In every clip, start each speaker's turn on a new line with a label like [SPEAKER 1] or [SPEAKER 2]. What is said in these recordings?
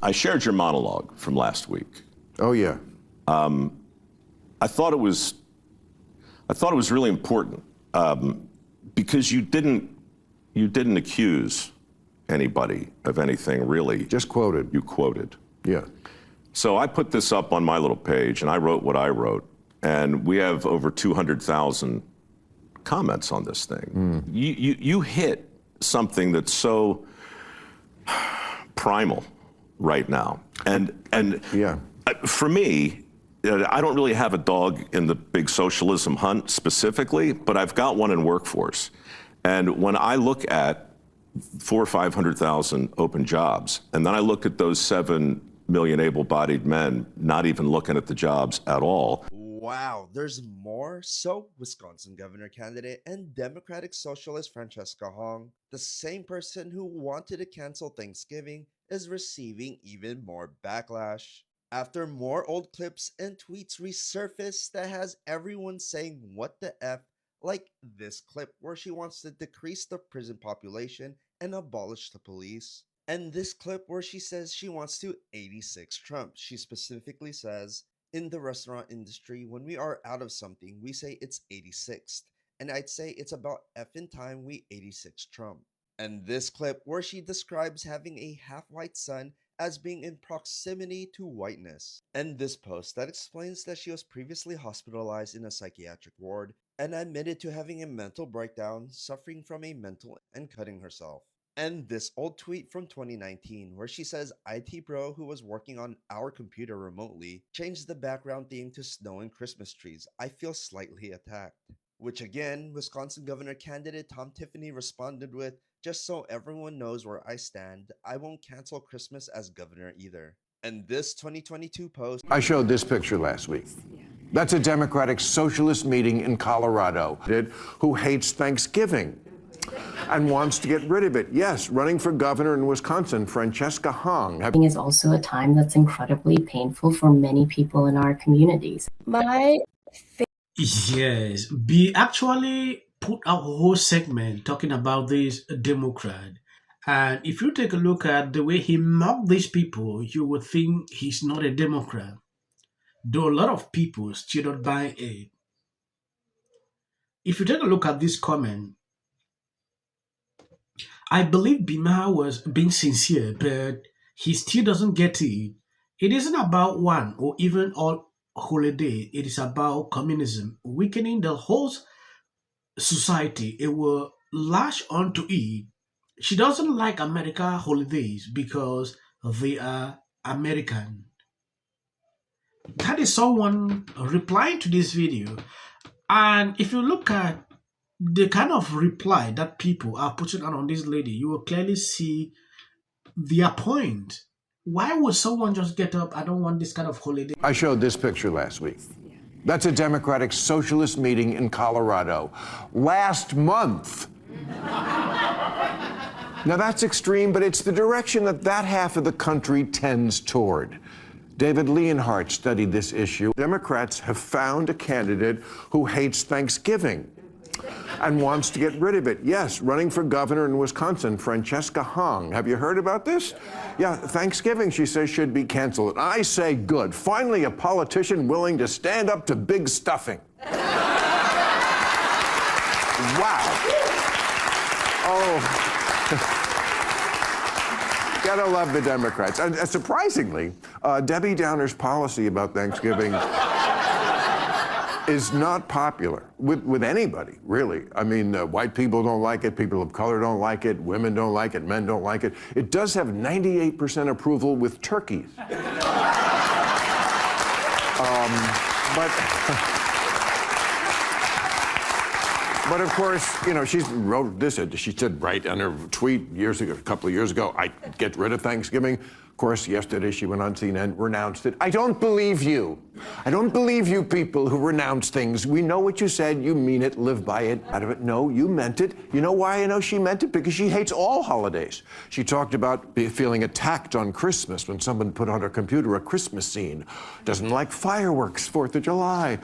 [SPEAKER 1] I shared your monologue from last week.
[SPEAKER 2] Oh, yeah.
[SPEAKER 1] I thought it was really important because you didn't accuse anybody of anything, really.
[SPEAKER 2] Just quoted.
[SPEAKER 1] You quoted.
[SPEAKER 2] Yeah.
[SPEAKER 1] So I put this up on my little page, and I wrote what I wrote, and we have over 200,000 comments on this thing. You hit something that's so primal right now, and
[SPEAKER 2] yeah.
[SPEAKER 1] For me, I don't really have a dog in the big socialism hunt specifically, but I've got one in workforce. And when I look at 400,000 or 500,000 open jobs, and then I look at those 7 million able-bodied men not even looking at the jobs at all.
[SPEAKER 3] Wow, there's more? So, Wisconsin governor candidate and Democratic Socialist Francesca Hong, the same person who wanted to cancel Thanksgiving, is receiving even more backlash. After more old clips and tweets resurface that has everyone saying what the F, like this clip where she wants to decrease the prison population and abolish the police. And this clip where she says she wants to 86 Trump. She specifically says, in the restaurant industry, when we are out of something, we say it's 86th. And I'd say it's about effing time we 86 Trump. And this clip where she describes having a half-white son as being in proximity to whiteness. And this post that explains that she was previously hospitalized in a psychiatric ward and admitted to having a mental breakdown, suffering from a mental and cutting herself. And this old tweet from 2019 where she says IT bro who was working on our computer remotely changed the background theme to snow and Christmas trees. I feel slightly attacked. Which again, Wisconsin governor candidate Tom Tiffany responded with, just so everyone knows where I stand, I won't cancel Christmas as governor either. And this 2022 post...
[SPEAKER 2] I showed this picture last week. That's a Democratic Socialist meeting in Colorado who hates Thanksgiving and wants to get rid of it. Yes, running for governor in Wisconsin, Francesca Hong.
[SPEAKER 4] Is also a time that's incredibly painful for many people in our communities.
[SPEAKER 5] Yes, we actually put a whole segment talking about this Democrat. And if you take a look at the way he mocked these people, you would think he's not a Democrat. Though a lot of people still not buy it. If you take a look at this comment, I believe Maher was being sincere, but he still doesn't get it. It isn't about one or even all holiday. It is about communism, weakening the whole society. It will lash onto it. She doesn't like America holidays because they are American. That is someone replying to this video. And if you look at the kind of reply that people are putting on this lady, you will clearly see their point. Why would someone just get up, I don't want this kind of holiday?
[SPEAKER 2] I showed this picture last week. That's a Democratic Socialist meeting in Colorado last month. Now that's extreme, but it's the direction that half of the country tends toward. David Leonhardt studied this issue. Democrats have found a candidate who hates Thanksgiving and wants to get rid of it. Yes, running for governor in Wisconsin, Francesca Hong. Have you heard about this? Yeah, Thanksgiving, she says, should be canceled. I say good. Finally, a politician willing to stand up to big stuffing. Wow. Oh. Gotta love the Democrats. And surprisingly, Debbie Downer's policy about Thanksgiving is not popular with anybody, really. I mean, white people don't like it, people of color don't like it, women don't like it, men don't like it. It does have 98% approval with turkeys. But of course, you know, she wrote this, she said right on her tweet a couple of years ago, I'd get rid of Thanksgiving. Of course, yesterday she went on CNN, renounced it. I don't believe you. I don't believe you people who renounce things. We know what you said, you mean it, live by it. Out of it, no, you meant it. You know why I know she meant it? Because she hates all holidays. She talked about feeling attacked on Christmas when someone put on her computer a Christmas scene. Doesn't like fireworks, 4th of July.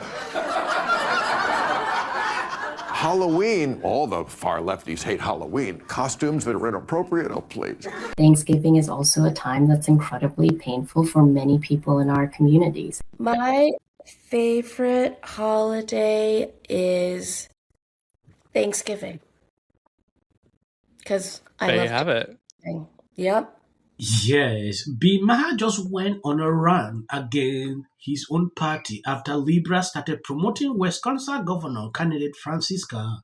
[SPEAKER 2] Halloween, all the far lefties hate Halloween. Costumes that are inappropriate, oh please.
[SPEAKER 4] Thanksgiving is also a time that's incredibly painful for many people in our communities.
[SPEAKER 6] My favorite holiday is Thanksgiving. Because I
[SPEAKER 7] There
[SPEAKER 6] love
[SPEAKER 7] you have it.
[SPEAKER 6] Thanksgiving. Yep.
[SPEAKER 5] Yes, Maher just went on a run against his own party after Libra started promoting Wisconsin governor candidate Francesca,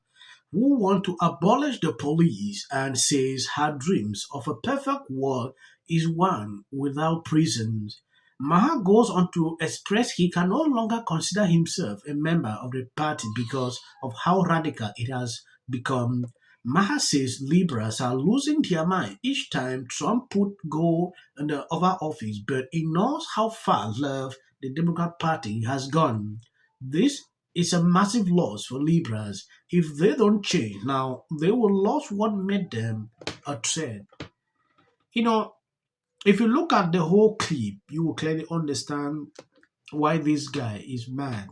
[SPEAKER 5] who want to abolish the police and says her dreams of a perfect world is one without prisons. Maher goes on to express he can no longer consider himself a member of the party because of how radical it has become. Maher says liberals are losing their mind each time Trump go in the Oval Office, but ignores how far left the Democrat Party has gone. This is a massive loss for liberals. If they don't change now, they will lose what made them a threat. If you look at the whole clip, you will clearly understand why this guy is mad.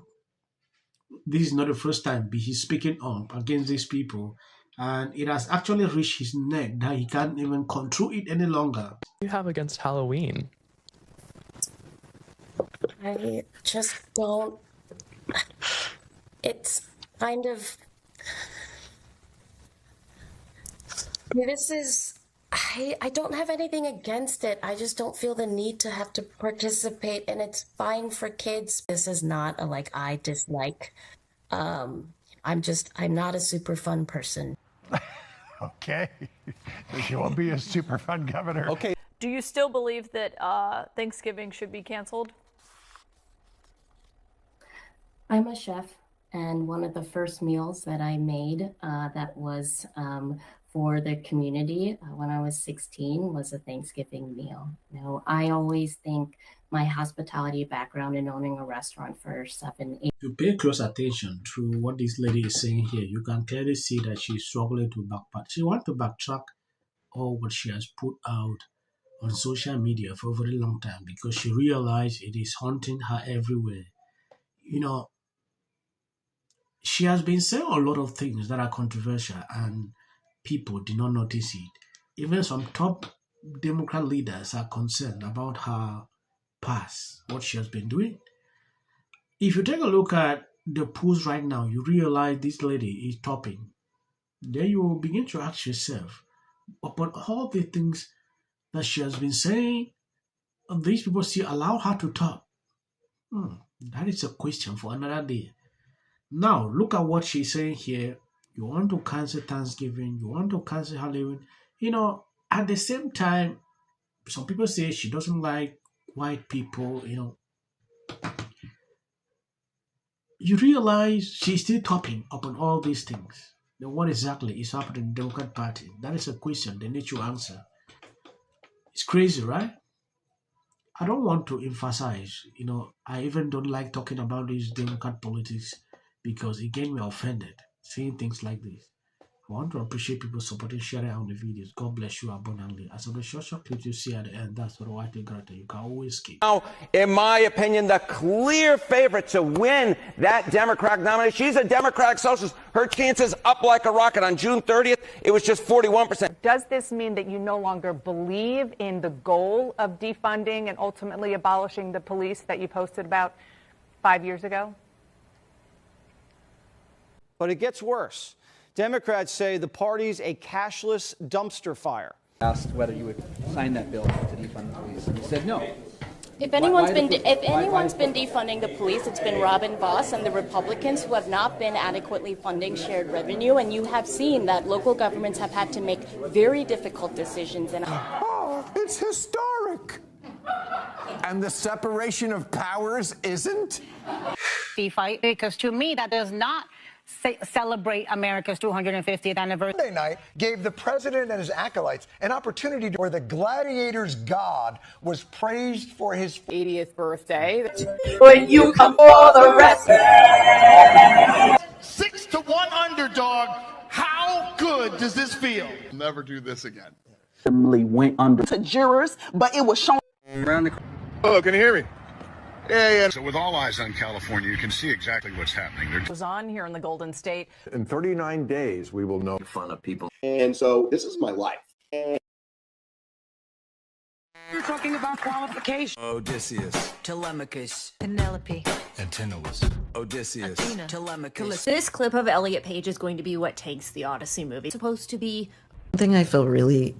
[SPEAKER 5] This is not the first time he's speaking up against these people, and it has actually reached his neck that he can't even control it any longer.
[SPEAKER 7] What do you have against Halloween?
[SPEAKER 6] I just don't. It's kind of. This is. I don't have anything against it. I just don't feel the need to have to participate, and it's fine for kids. This is not a I dislike. I'm not a super fun person.
[SPEAKER 8] Okay. She won't be a super fun governor.
[SPEAKER 9] Okay. Do you still believe that Thanksgiving should be canceled?
[SPEAKER 4] I'm a chef, and one of the first meals that I made that was for the community when I was 16 was a Thanksgiving meal. I always think my hospitality background in owning a restaurant for 7, 8.
[SPEAKER 5] If you pay close attention to what this lady is saying here, you can clearly see that she's struggling to backtrack. She wants to backtrack all what she has put out on social media for a very long time because she realized it is haunting her everywhere. She has been saying a lot of things that are controversial and people did not notice it. Even some top Democrat leaders are concerned about her past, what she has been doing. If you take a look at the polls right now, you realize this lady is topping. Then you will begin to ask yourself, about all the things that she has been saying, these people still allow her to top. That is a question for another day. Now, look at what she's saying here. You want to cancel Thanksgiving, you want to cancel Halloween. At the same time, some people say she doesn't like white people, You realize she's still topping upon all these things. Then what exactly is happening in the Democrat Party? That is a question they need to answer. It's crazy, right? I don't want to emphasize, I even don't like talking about this Democrat politics because it gets me offended seeing things like this. I want to appreciate people supporting, sharing on the videos. God bless you abundantly. As of the short clips you see at the end, that's what I think you can always skip.
[SPEAKER 10] Now, in my opinion, the clear favorite to win that Democratic nomination. She's a Democratic socialist. Her chances up like a rocket. On June 30th, it was just 41%.
[SPEAKER 11] Does this mean that you no longer believe in the goal of defunding and ultimately abolishing the police that you posted about 5 years ago?
[SPEAKER 12] But it gets worse. Democrats say the party's a cashless dumpster fire.
[SPEAKER 13] Asked whether you would sign that bill to defund the police, and you said no.
[SPEAKER 14] If anyone's been defunding the police, it's been Robin Voss and the Republicans who have not been adequately funding shared revenue, and you have seen that local governments have had to make very difficult decisions.
[SPEAKER 2] Oh, it's historic. And the separation of powers isn't?
[SPEAKER 15] Fight, because to me that does not celebrate America's 250th anniversary.
[SPEAKER 8] Monday night gave the president and his acolytes an opportunity where the gladiator's god was praised for his
[SPEAKER 11] 80th birthday.
[SPEAKER 16] When you come for the rest.
[SPEAKER 17] 6-1 underdog. How good does this feel? Never do this again.
[SPEAKER 13] Went under
[SPEAKER 16] To jurors, but it was shown.
[SPEAKER 17] Hello, can you hear me? Yeah. So with all eyes on California, you can see exactly what's happening.
[SPEAKER 11] It was on here in the Golden State.
[SPEAKER 2] In 39 days, we will know.
[SPEAKER 18] In front of people. And so this is my life.
[SPEAKER 15] You're talking about qualification.
[SPEAKER 18] Odysseus.
[SPEAKER 15] Telemachus. Penelope.
[SPEAKER 18] Antinous. Odysseus.
[SPEAKER 15] Athena. Telemachus.
[SPEAKER 19] This clip of Elliot Page is going to be what takes the Odyssey movie. It's supposed to be
[SPEAKER 20] One thing I feel really